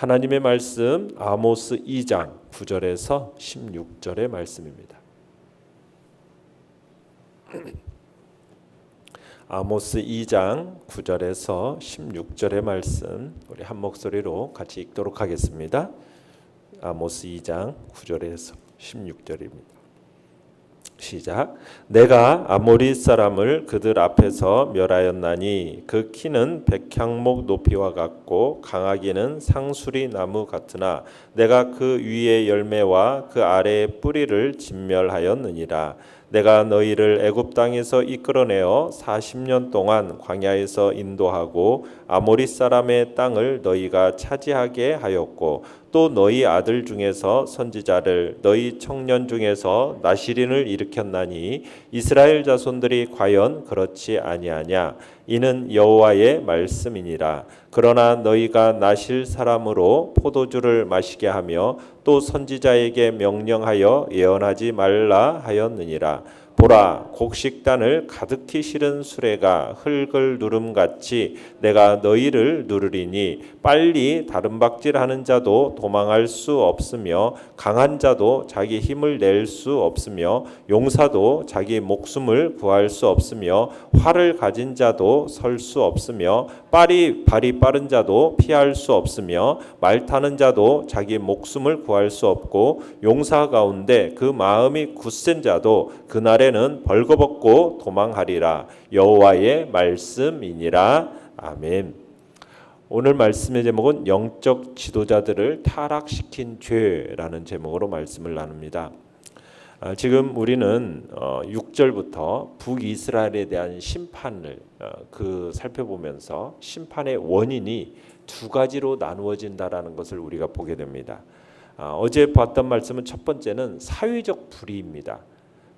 하나님의 말씀 아모스 2장 9절에서 16절의 말씀입니다. 아모스 2장 9절에서 16절의 말씀 우리 한 목소리로 같이 읽도록 하겠습니다. 아모스 2장 9절에서 16절입니다. 시작. 내가 아모리 사람을 그들 앞에서 멸하였나니 그 키는 백향목 높이와 같고 강하기는 상수리 나무 같으나 내가 그 위의 열매와 그 아래의 뿌리를 진멸하였느니라. 내가 너희를 애굽 땅에서 이끌어내어 40년 동안 광야에서 인도하고 아모리 사람의 땅을 너희가 차지하게 하였고 또 너희 아들 중에서 선지자를 너희 청년 중에서 나시린을 일으켰나니 이스라엘 자손들이 과연 그렇지 아니하냐. 이는 여호와의 말씀이니라. 그러나 너희가 나실 사람으로 포도주를 마시게 하며 또 선지자에게 명령하여 예언하지 말라 하였느니라. 보라, 곡식단을 가득히 실은 수레가 흙을 누름같이 내가 너희를 누르리니 빨리 다름박질하는 자도 도망할 수 없으며 강한 자도 자기 힘을 낼 수 없으며 용사도 자기 목숨을 구할 수 없으며 활을 가진 자도 설 수 없으며 발이 빠른 자도 피할 수 없으며 말 타는 자도 자기 목숨을 구할 수 없고 용사 가운데 그 마음이 굳센 자도 그날에는 벌거벗고 도망하리라. 여호와의 말씀이니라. 아멘. 오늘 말씀의 제목은 영적 지도자들을 타락시킨 죄라는 제목으로 말씀을 나눕니다. 지금 우리는 6절부터 북이스라엘에 대한 심판을 살펴보면서 심판의 원인이 두 가지로 나누어진다라는 것을 우리가 보게 됩니다. 어제 봤던 말씀은 첫 번째는 사회적 불의입니다.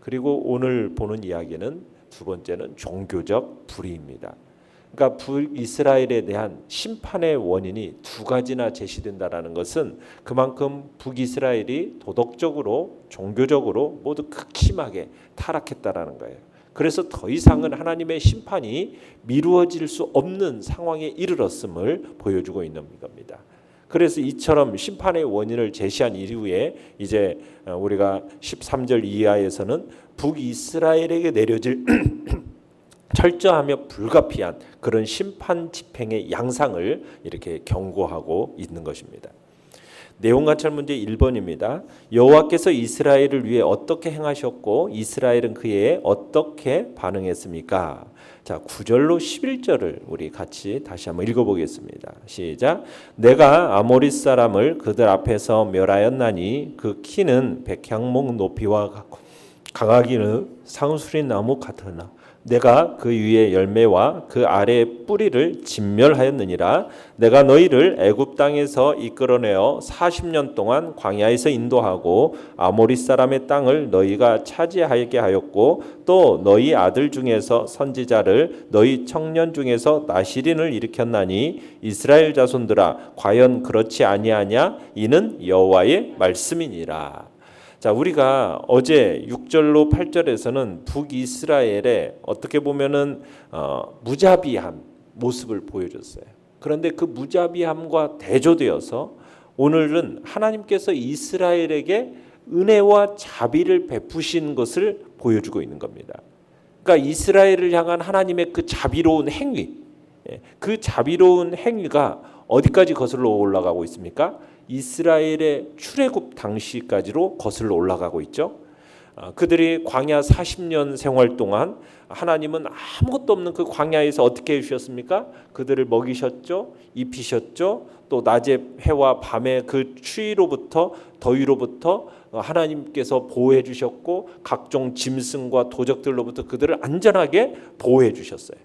그리고 오늘 보는 이야기는 두 번째는 종교적 불의입니다. 그러니까 북이스라엘에 대한 심판의 원인이 두 가지나 제시된다라는 것은 그만큼 북이스라엘이 도덕적으로 종교적으로 모두 극심하게 타락했다라는 거예요. 그래서 더 이상은 하나님의 심판이 미루어질 수 없는 상황에 이르렀음을 보여주고 있는 겁니다. 그래서 이처럼 심판의 원인을 제시한 이후에 이제 우리가 13절 이하에서는 북이스라엘에게 내려질 철저하며 불가피한 그런 심판 집행의 양상을 이렇게 경고하고 있는 것입니다. 내용 관찰 문제 1번입니다. 여호와께서 이스라엘을 위해 어떻게 행하셨고 이스라엘은 그에 어떻게 반응했습니까? 자, 9절로 11절을 우리 같이 다시 한번 읽어보겠습니다. 시작. 내가 아모리 사람을 그들 앞에서 멸하였나니 그 키는 백향목 높이와 같고 강하기는 상수리 나무 같으나 내가 그 위의 열매와 그 아래의 뿌리를 진멸하였느니라. 내가 너희를 애굽 땅에서 이끌어내어 40년 동안 광야에서 인도하고 아모리 사람의 땅을 너희가 차지하게 하였고 또 너희 아들 중에서 선지자를 너희 청년 중에서 나시린을 일으켰나니 이스라엘 자손들아 과연 그렇지 아니하냐. 이는 여호와의 말씀이니라. 자, 우리가 어제 6절로 8절에서는 북이스라엘의 어떻게 보면은 무자비한 모습을 보여줬어요. 그런데 그 무자비함과 대조되어서 오늘은 하나님께서 이스라엘에게 은혜와 자비를 베푸신 것을 보여주고 있는 겁니다. 그러니까 이스라엘을 향한 하나님의 그 자비로운 행위, 그 자비로운 행위가 어디까지 거슬러 올라가고 있습니까? 이스라엘의 출애굽 당시까지로 거슬러 올라가고 있죠. 그들이 광야 40년 생활 동안 하나님은 아무것도 없는 그 광야에서 어떻게 해주셨습니까? 그들을 먹이셨죠, 입히셨죠. 또 낮에 해와 밤에 그 추위로부터 더위로부터 하나님께서 보호해 주셨고 각종 짐승과 도적들로부터 그들을 안전하게 보호해 주셨어요.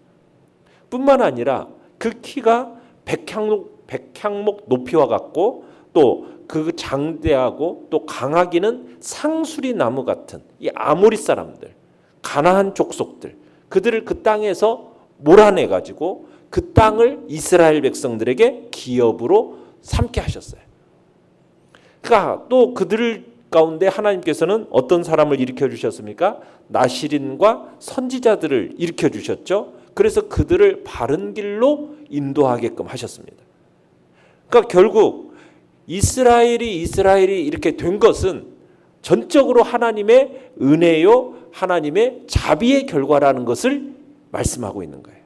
뿐만 아니라 그 키가 백향목 높이와 같고 또 그 장대하고 또 강하기는 상수리 나무 같은 이 아모리 사람들, 가나안 족속들, 그들을 그 땅에서 몰아내 가지고 그 땅을 이스라엘 백성들에게 기업으로 삼게 하셨어요. 그러니까 또 그들 가운데 하나님께서는 어떤 사람을 일으켜 주셨습니까? 나시린과 선지자들을 일으켜 주셨죠. 그래서 그들을 바른 길로 인도하게끔 하셨습니다. 그러니까 결국 이스라엘이 이렇게 된 것은 전적으로 하나님의 은혜요, 하나님의 자비의 결과라는 것을 말씀하고 있는 거예요.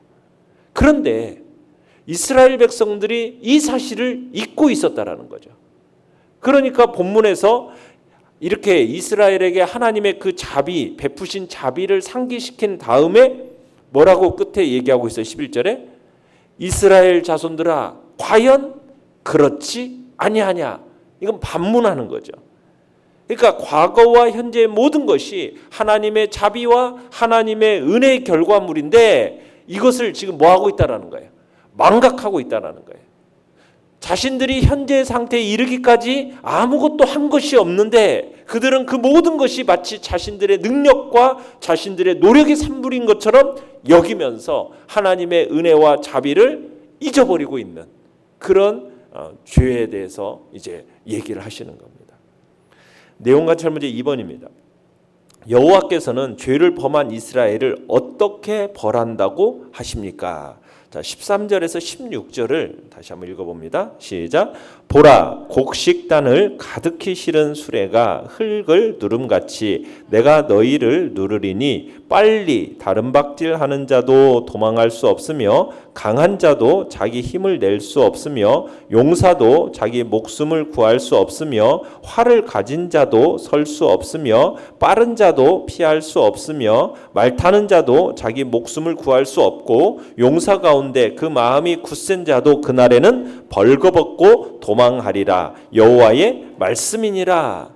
그런데 이스라엘 백성들이 이 사실을 잊고 있었다라는 거죠. 그러니까 본문에서 이렇게 이스라엘에게 하나님의 그 자비, 베푸신 자비를 상기시킨 다음에 뭐라고 끝에 얘기하고 있어요. 11절에 이스라엘 자손들아 과연 그렇지 아니하냐. 이건 반문하는 거죠. 그러니까 과거와 현재의 모든 것이 하나님의 자비와 하나님의 은혜의 결과물인데 이것을 지금 뭐하고 있다는 거예요. 망각하고 있다는 거예요. 자신들이 현재 상태에 이르기까지 아무것도 한 것이 없는데 그들은 그 모든 것이 마치 자신들의 능력과 자신들의 노력의 산물인 것처럼 여기면서 하나님의 은혜와 자비를 잊어버리고 있는 그런 죄에 대해서 이제 얘기를 하시는 겁니다. 내용과 문제 2번입니다. 여호와께서는 죄를 범한 이스라엘을 어떻게 벌한다고 하십니까? 자, 13절에서 16절을 다시 한번 읽어봅니다. 시작. 보라, 곡식단을 가득히 실은 수레가 흙을 누름같이 내가 너희를 누르리니 빨리 다름박질하는 자도 도망할 수 없으며 강한 자도 자기 힘을 낼 수 없으며 용사도 자기 목숨을 구할 수 없으며 활을 가진 자도 설 수 없으며 빠른 자도 피할 수 없으며 말 타는 자도 자기 목숨을 구할 수 없고 용사 가운데 그 마음이 굳센 자도 그날에는 벌거벗고 도망하리라. 여호와의 말씀이니라.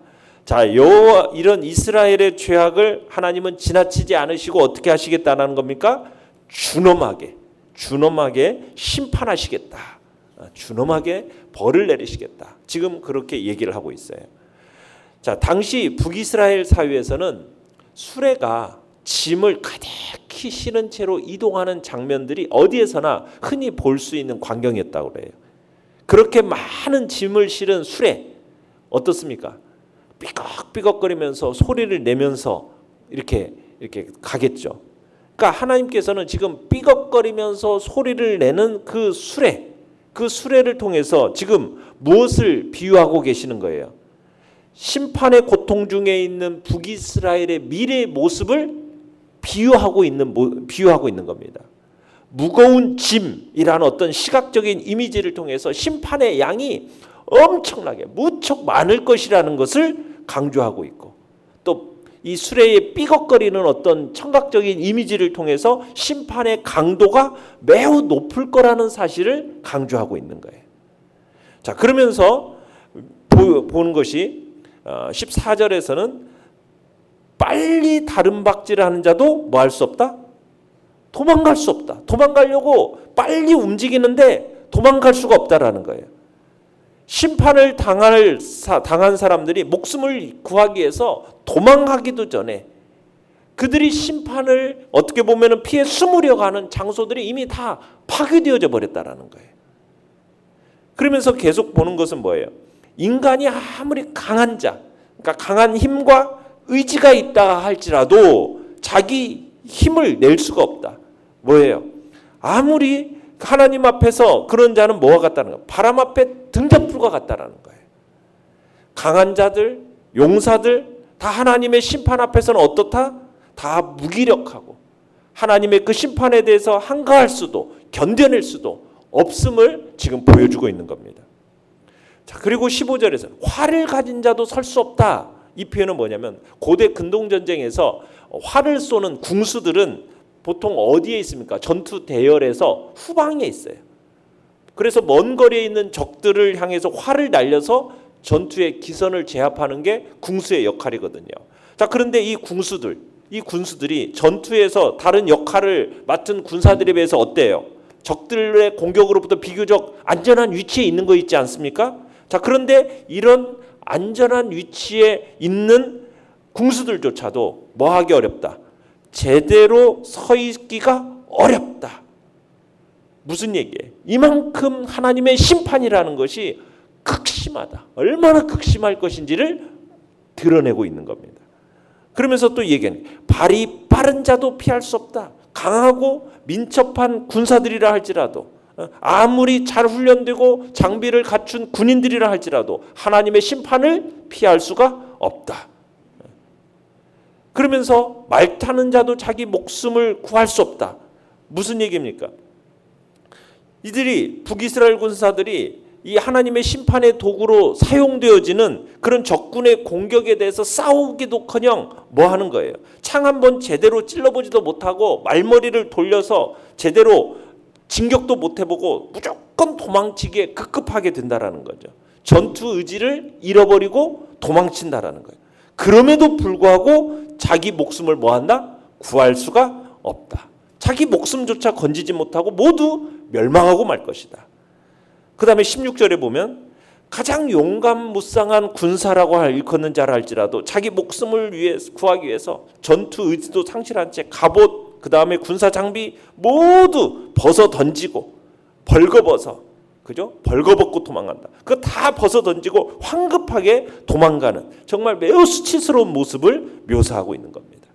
자, 여호와 이런 이스라엘의 죄악을 하나님은 지나치지 않으시고 어떻게 하시겠다는 겁니까? 준엄하게 심판하시겠다. 준엄하게 벌을 내리시겠다. 지금 그렇게 얘기를 하고 있어요. 자, 당시 북이스라엘 사회에서는 수레가 짐을 가득히 실은 채로 이동하는 장면들이 어디에서나 흔히 볼 수 있는 광경이었다고 그래요. 그렇게 많은 짐을 실은 수레 어떻습니까? 삐걱삐걱거리면서 소리를 내면서 이렇게 가겠죠. 그러니까 하나님께서는 지금 삐걱거리면서 소리를 내는 그 수레를 통해서 지금 무엇을 비유하고 계시는 거예요? 심판의 고통 중에 있는 북이스라엘의 미래의 모습을 비유하고 있는 겁니다. 무거운 짐이라는 어떤 시각적인 이미지를 통해서 심판의 양이 엄청나게 무척 많을 것이라는 것을 강조하고 있고 또 이 수레의 삐걱거리는 어떤 청각적인 이미지를 통해서 심판의 강도가 매우 높을 거라는 사실을 강조하고 있는 거예요. 자, 그러면서 보는 것이 14절에서는 빨리 다름박질하는 자도 뭐 할 수 없다? 도망갈 수 없다. 도망가려고 빨리 움직이는데 도망갈 수가 없다라는 거예요. 심판을 당한 사람들이 목숨을 구하기 위해서 도망하기도 전에 그들이 심판을 어떻게 보면 피해 숨으려고 하는 장소들이 이미 다 파괴되어져 버렸다라는 거예요. 그러면서 계속 보는 것은 뭐예요? 인간이 아무리 강한 자, 그러니까 강한 힘과 의지가 있다 할지라도 자기 힘을 낼 수가 없다. 뭐예요? 아무리 하나님 앞에서 그런 자는 뭐와 같다는 거예요? 바람 앞에 등잔불과 같다라는 거예요. 강한 자들, 용사들 다 하나님의 심판 앞에서는 어떻다? 다 무기력하고 하나님의 그 심판에 대해서 한가할 수도 견뎌낼 수도 없음을 지금 보여주고 있는 겁니다. 자, 그리고 15절에서 활을 가진 자도 설 수 없다. 이 표현은 뭐냐면 고대 근동전쟁에서 활을 쏘는 궁수들은 보통 어디에 있습니까? 전투 대열에서 후방에 있어요. 그래서 먼 거리에 있는 적들을 향해서 활을 날려서 전투의 기선을 제압하는 게 궁수의 역할이거든요. 자, 그런데 이 군수들이 전투에서 다른 역할을 맡은 군사들에 비해서 어때요? 적들의 공격으로부터 비교적 안전한 위치에 있는 거 있지 않습니까? 자, 그런데 이런 안전한 위치에 있는 궁수들조차도 뭐하기 어렵다. 제대로 서 있기가 어렵다. 무슨 얘기예요? 이만큼 하나님의 심판이라는 것이 극심하다. 얼마나 극심할 것인지를 드러내고 있는 겁니다. 그러면서 또 얘기하는 발이 빠른 자도 피할 수 없다. 강하고 민첩한 군사들이라 할지라도 아무리 잘 훈련되고 장비를 갖춘 군인들이라 할지라도 하나님의 심판을 피할 수가 없다. 그러면서 말 타는 자도 자기 목숨을 구할 수 없다. 무슨 얘기입니까? 이들이 북이스라엘 군사들이 이 하나님의 심판의 도구로 사용되어지는 그런 적군의 공격에 대해서 싸우기도커녕 뭐 하는 거예요? 창 한번 제대로 찔러보지도 못하고 말머리를 돌려서 제대로 진격도 못 해보고 무조건 도망치기에 급급하게 된다라는 거죠. 전투 의지를 잃어버리고 도망친다라는 거예요. 그럼에도 불구하고 자기 목숨을 뭐한다? 구할 수가 없다. 자기 목숨조차 건지지 못하고 모두 멸망하고 말 것이다. 그 다음에 16절에 보면 가장 용감무쌍한 군사라고 일컫는 자라 할지라도 자기 목숨을 구하기 위해서 전투 의지도 상실한 채 갑옷, 그 다음에 군사 장비 모두 벗어 던지고 벌거벗어, 그죠? 벌거벗고 도망간다. 그거 다 벗어 던지고 황급하게 도망가는 정말 매우 수치스러운 모습을 묘사하고 있는 겁니다.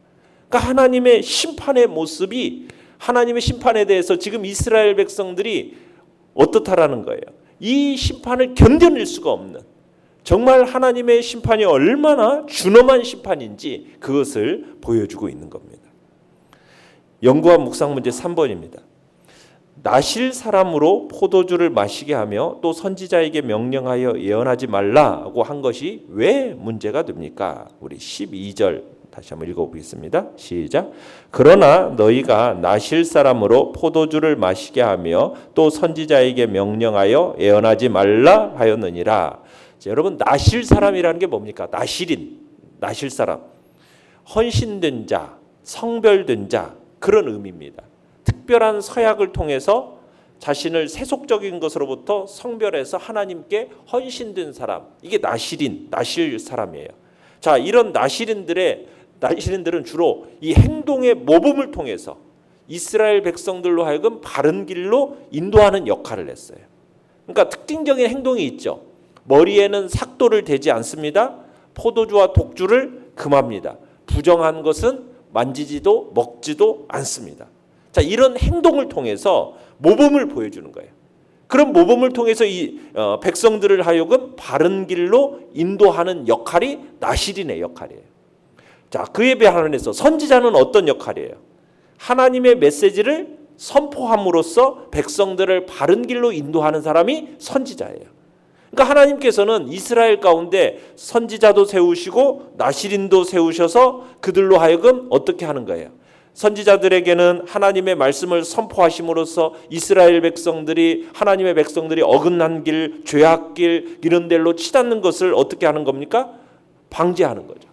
그러니까 하나님의 심판의 모습이, 하나님의 심판에 대해서 지금 이스라엘 백성들이 어떻다라는 거예요. 이 심판을 견뎌낼 수가 없는, 정말 하나님의 심판이 얼마나 준엄한 심판인지 그것을 보여주고 있는 겁니다. 연구와 묵상 문제 3번입니다. 나실 사람으로 포도주를 마시게 하며 또 선지자에게 명령하여 예언하지 말라고 한 것이 왜 문제가 됩니까? 우리 12절 다시 한번 읽어보겠습니다. 시작. 그러나 너희가 나실 사람으로 포도주를 마시게 하며 또 선지자에게 명령하여 예언하지 말라 하였느니라. 자, 여러분, 나실 사람이라는 게 뭡니까? 나실인, 나실 사람, 헌신된 자, 성별된 자, 그런 의미입니다. 특별한 서약을 통해서 자신을 세속적인 것으로부터 성별해서 하나님께 헌신된 사람, 이게 나실인, 나실 사람이에요. 자, 이런 나실인들은 주로 이 행동의 모범을 통해서 이스라엘 백성들로 하여금 바른 길로 인도하는 역할을 했어요. 그러니까 특징적인 행동이 있죠. 머리에는 삭도를 대지 않습니다. 포도주와 독주를 금합니다. 부정한 것은 만지지도 먹지도 않습니다. 자, 이런 행동을 통해서 모범을 보여주는 거예요. 그런 모범을 통해서 이 백성들을 하여금 바른 길로 인도하는 역할이 나실인의 역할이에요. 자, 그에 반해서 선지자는 어떤 역할이에요? 하나님의 메시지를 선포함으로써 백성들을 바른 길로 인도하는 사람이 선지자예요. 그러니까 하나님께서는 이스라엘 가운데 선지자도 세우시고 나실인도 세우셔서 그들로 하여금 어떻게 하는 거예요? 선지자들에게는 하나님의 말씀을 선포하심으로써 이스라엘 백성들이, 하나님의 백성들이 어긋난 길, 죄악길 이런 데로 치닫는 것을 어떻게 하는 겁니까? 방지하는 거죠.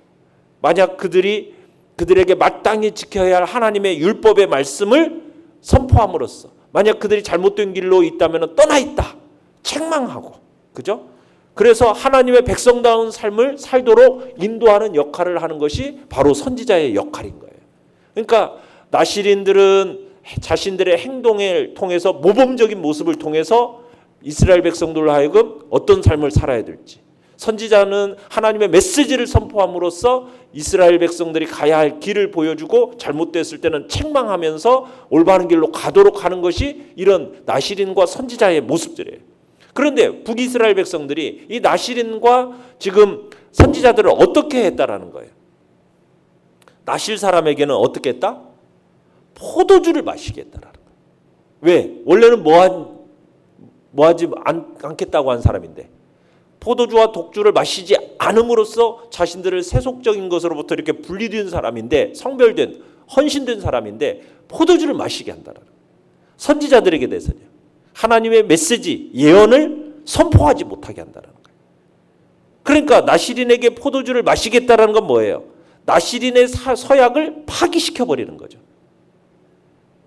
만약 그들에게 마땅히 지켜야 할 하나님의 율법의 말씀을 선포함으로써 만약 그들이 잘못된 길로 있다면 떠나 있다, 책망하고, 그죠? 그래서 하나님의 백성다운 삶을 살도록 인도하는 역할을 하는 것이 바로 선지자의 역할인 거예요. 그러니까 나실인들은 자신들의 행동을 통해서, 모범적인 모습을 통해서 이스라엘 백성들로 하여금 어떤 삶을 살아야 될지, 선지자는 하나님의 메시지를 선포함으로써 이스라엘 백성들이 가야 할 길을 보여주고 잘못됐을 때는 책망하면서 올바른 길로 가도록 하는 것이 이런 나실인과 선지자의 모습들이에요. 그런데 북이스라엘 백성들이 이 나실인과 지금 선지자들을 어떻게 했다라는 거예요. 나실 사람에게는 어떻게 했다? 포도주를 마시게 했다라는 거예요. 왜? 원래는 뭐하지 않겠다고 한 사람인데 포도주와 독주를 마시지 않음으로써 자신들을 세속적인 것으로부터 이렇게 분리된 사람인데, 성별된, 헌신된 사람인데 포도주를 마시게 한다라는 거예요. 선지자들에게 대해서요. 하나님의 메시지, 예언을 선포하지 못하게 한다는 거예요. 그러니까 나실인에게 포도주를 마시겠다라는 건 뭐예요? 나실인의 서약을 파기시켜버리는 거죠.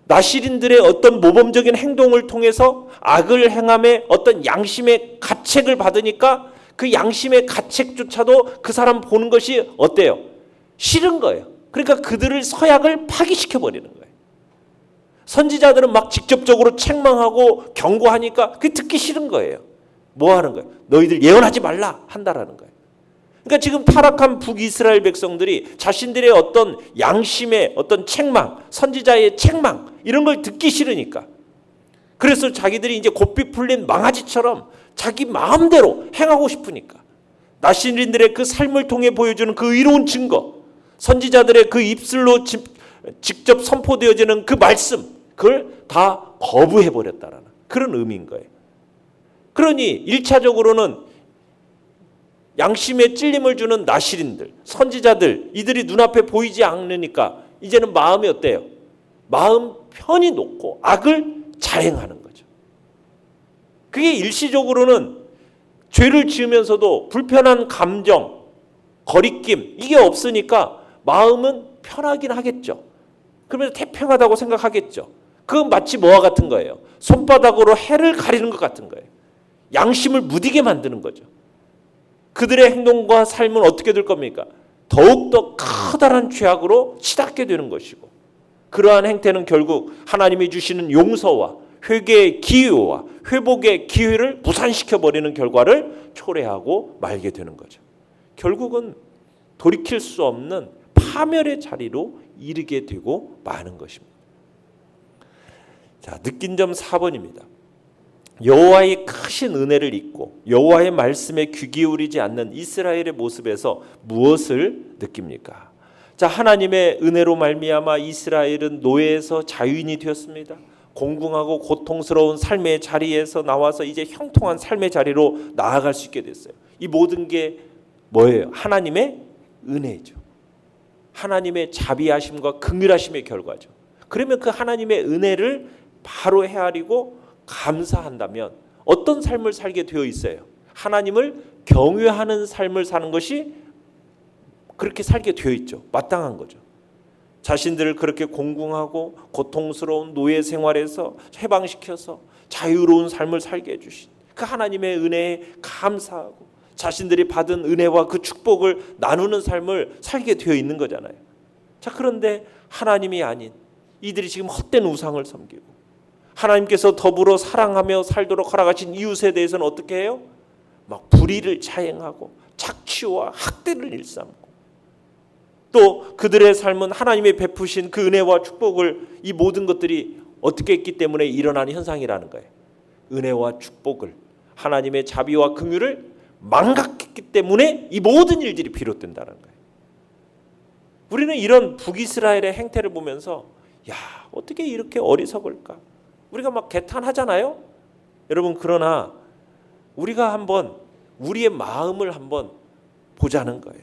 나실인들의 어떤 모범적인 행동을 통해서 악을 행함에 어떤 양심의 가책을 받으니까 그 양심의 가책조차도 그 사람 보는 것이 어때요? 싫은 거예요. 그러니까 그들을 서약을 파기시켜버리는 거예요. 선지자들은 막 직접적으로 책망하고 경고하니까 그게 듣기 싫은 거예요. 뭐 하는 거예요? 너희들 예언하지 말라 한다라는 거예요. 그러니까 지금 타락한 북이스라엘 백성들이 자신들의 어떤 양심의 어떤 책망, 선지자의 책망 이런 걸 듣기 싫으니까, 그래서 자기들이 이제 고삐 풀린 망아지처럼 자기 마음대로 행하고 싶으니까 나시린들의 그 삶을 통해 보여주는 그 의로운 증거, 선지자들의 그 입술로 직접 선포되어지는 그 말씀, 그걸 다 거부해버렸다라는 그런 의미인 거예요. 그러니 1차적으로는 양심에 찔림을 주는 나시린들, 선지자들, 이들이 눈앞에 보이지 않으니까 이제는 마음이 어때요? 마음 편히 놓고 악을 자행하는 거죠. 그게 일시적으로는 죄를 지으면서도 불편한 감정, 거리낌 이게 없으니까 마음은 편하긴 하겠죠. 그러면서 태평하다고 생각하겠죠. 그건 마치 뭐와 같은 거예요? 손바닥으로 해를 가리는 것 같은 거예요. 양심을 무디게 만드는 거죠. 그들의 행동과 삶은 어떻게 될 겁니까? 더욱더 커다란 죄악으로 치닫게 되는 것이고, 그러한 행태는 결국 하나님이 주시는 용서와 회개의 기회와 회복의 기회를 무산시켜버리는 결과를 초래하고 말게 되는 거죠. 결국은 돌이킬 수 없는 파멸의 자리로 이르게 되고 마는 것입니다. 자, 느낀 점 4번입니다. 여호와의 크신 은혜를 잊고 여호와의 말씀에 귀 기울이지 않는 이스라엘의 모습에서 무엇을 느낍니까? 자, 하나님의 은혜로 말미암아 이스라엘은 노예에서 자유인이 되었습니다. 공공하고 고통스러운 삶의 자리에서 나와서 이제 형통한 삶의 자리로 나아갈 수 있게 됐어요. 이 모든 게 뭐예요? 하나님의 은혜죠. 하나님의 자비하심과 긍휼하심의 결과죠. 그러면 그 하나님의 은혜를 바로 헤아리고 감사한다면 어떤 삶을 살게 되어 있어요? 하나님을 경외하는 삶을 사는 것이 그렇게 살게 되어 있죠. 마땅한 거죠. 자신들을 그렇게 공공하고 고통스러운 노예 생활에서 해방시켜서 자유로운 삶을 살게 해주신 그 하나님의 은혜에 감사하고 자신들이 받은 은혜와 그 축복을 나누는 삶을 살게 되어 있는 거잖아요. 자, 그런데 하나님이 아닌 이들이 지금 헛된 우상을 섬기고 하나님께서 더불어 사랑하며 살도록 허락하신 이웃에 대해서는 어떻게 해요? 막 불의를 자행하고 착취와 학대를 일삼고, 또 그들의 삶은 하나님의 베푸신 그 은혜와 축복을 이 모든 것들이 어떻게 했기 때문에 일어나는 현상이라는 거예요. 은혜와 축복을, 하나님의 자비와 긍휼을 망각했기 때문에 이 모든 일들이 비롯된다는 거예요. 우리는 이런 북이스라엘의 행태를 보면서 야, 어떻게 이렇게 어리석을까? 우리가 막 개탄하잖아요. 여러분, 그러나 우리가 한번 우리의 마음을 한번 보자는 거예요.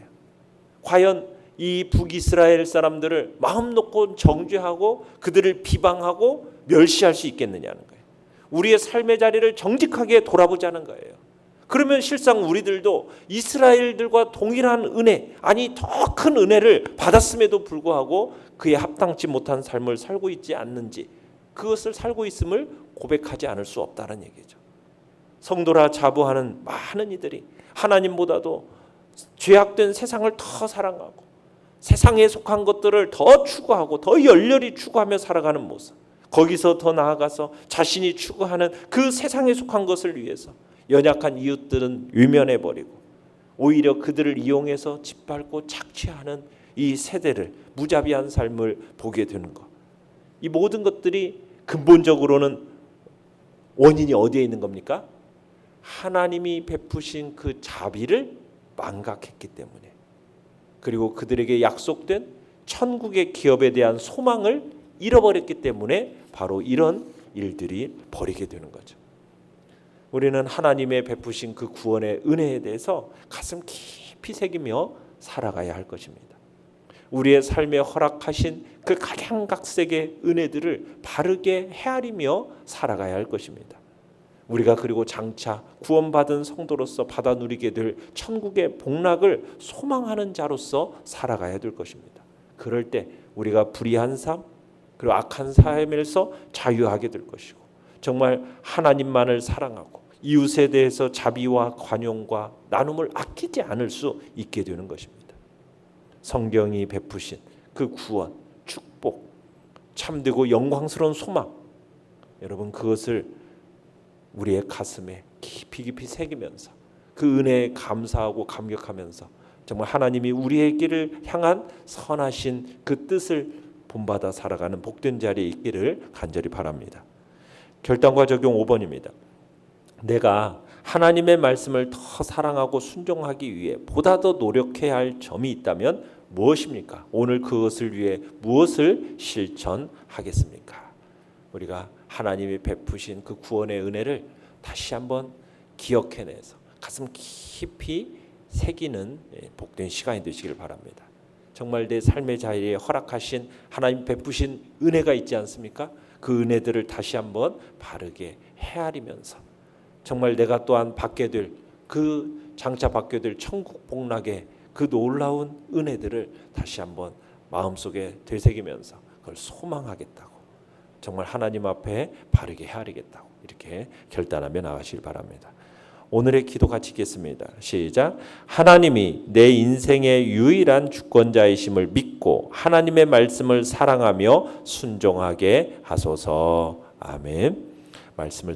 과연 이 북이스라엘 사람들을 마음 놓고 정죄하고 그들을 비방하고 멸시할 수 있겠느냐는 거예요. 우리의 삶의 자리를 정직하게 돌아보자는 거예요. 그러면 실상 우리들도 이스라엘들과 동일한 은혜, 아니 더 큰 은혜를 받았음에도 불구하고 그에 합당치 못한 삶을 살고 있지 않는지, 그것을 살고 있음을 고백하지 않을 수 없다는 얘기죠. 성도라 자부하는 많은 이들이 하나님보다도 죄악된 세상을 더 사랑하고 세상에 속한 것들을 더 추구하고 더 열렬히 추구하며 살아가는 모습, 거기서 더 나아가서 자신이 추구하는 그 세상에 속한 것을 위해서 연약한 이웃들은 외면해버리고 오히려 그들을 이용해서 짓밟고 착취하는 이 세대를, 무자비한 삶을 보게 되는 것, 이 모든 것들이 근본적으로는 원인이 어디에 있는 겁니까? 하나님이 베푸신 그 자비를 망각했기 때문에, 그리고 그들에게 약속된 천국의 기업에 대한 소망을 잃어버렸기 때문에 바로 이런 일들이 벌이게 되는 거죠. 우리는 하나님의 베푸신 그 구원의 은혜에 대해서 가슴 깊이 새기며 살아가야 할 것입니다. 우리의 삶에 허락하신 그 각양각색의 은혜들을 바르게 헤아리며 살아가야 할 것입니다. 우리가 그리고 장차 구원받은 성도로서 받아 누리게 될 천국의 복락을 소망하는 자로서 살아가야 될 것입니다. 그럴 때 우리가 불의한 삶 그리고 악한 삶에서 자유하게 될 것이고, 정말 하나님만을 사랑하고 이웃에 대해서 자비와 관용과 나눔을 아끼지 않을 수 있게 되는 것입니다. 성경이 베푸신 그 구원, 축복, 참되고 영광스러운 소망, 여러분 그것을 우리의 가슴에 깊이 깊이 새기면서 그 은혜에 감사하고 감격하면서 정말 하나님이 우리에게를 향한 선하신 그 뜻을 본받아 살아가는 복된 자리에 있기를 간절히 바랍니다. 결단과 적용 5번입니다. 내가 하나님의 말씀을 더 사랑하고 순종하기 위해 보다 더 노력해야 할 점이 있다면 무엇입니까? 오늘 그것을 위해 무엇을 실천하겠습니까? 우리가 하나님이 베푸신 그 구원의 은혜를 다시 한번 기억해내서 가슴 깊이 새기는 복된 시간이 되시길 바랍니다. 정말 내 삶의 자리에 허락하신 하나님 베푸신 은혜가 있지 않습니까? 그 은혜들을 다시 한번 바르게 헤아리면서 정말 내가 또한 받게 될 그 장차 받게 될 천국 복락의 그 놀라운 은혜들을 다시 한번 마음속에 되새기면서 그걸 소망하겠다고, 정말 하나님 앞에 바르게 헤아리겠다고 이렇게 결단하며 나가시길 바랍니다. 오늘의 기도 같이 읽겠습니다. 시작. 하나님이 내 인생의 유일한 주권자이심을 믿고 하나님의 말씀을 사랑하며 순종하게 하소서. 아멘. 말씀을